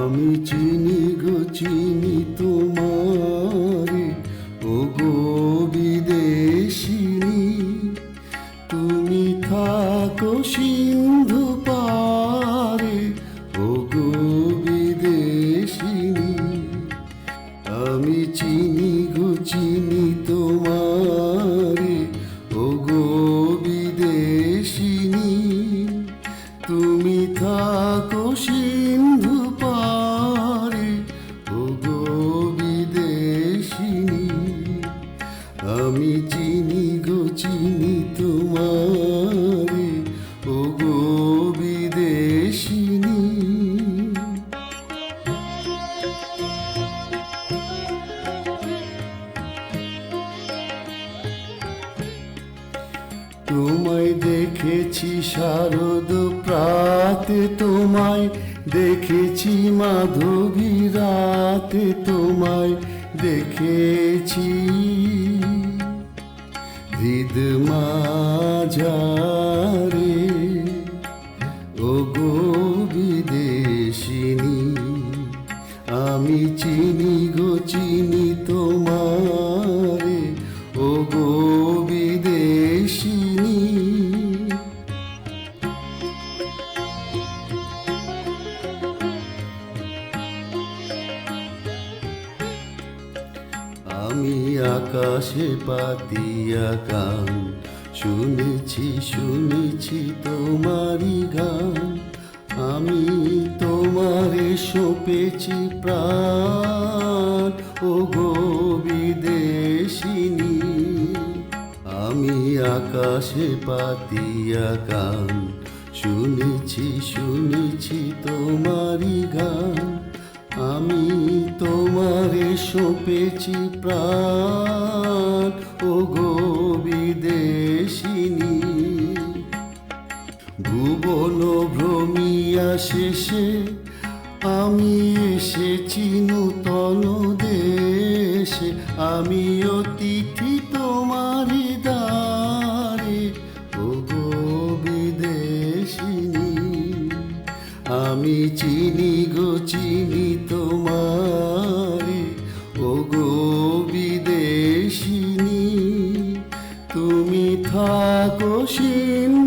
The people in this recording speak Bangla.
আমি চিনি গো চিনি তোমারে, ও গো বিদেশিনী। তুমি থাকো সিন্ধু পারে, ও গো বিদেশিনী। আমি চিনি গো চিনি তোমারে, ও গো বিদেশিনী। তুমি থাকো সিন্ধু পারে, ও গো বিদেশিনী। আমি চিনি গো চিনি তোমারে, ও গো বিদেশিনী। তোমায় দেখেছি শারদ প্রাতে, তোমায় দেখেছি মাধবী রাতে, তোমায় দেখেছি হৃদ মাঝারে, ও গো বিদেশিনী। আমি চিনি গো চিনি তোমারে, ও গো বিদেশিনী। আমি আকাশে পাতিয়া গান শুনেছি শুনেছি তোমারি গান। আমি তোমারে সঁপেছি প্রাণ, ও গো বিদেশিনী। আমি আকাশে পাতিয়া গান শুনেছি শুনেছি তোমারি গান। আমি তোমারে সঁপেছি প্রাণ, ও গো বিদেশিনী। ভুবন ভ্রমিয়া শেষে আমি এসেছি নূতন দেশে। আমি অতিথি তোমারি দ্বারে, ও গো বিদেশিনী। আমি চিনি গো চিনি তোমারে, ও গো বিদেশিনী। তুমি থাকো সিন্ধু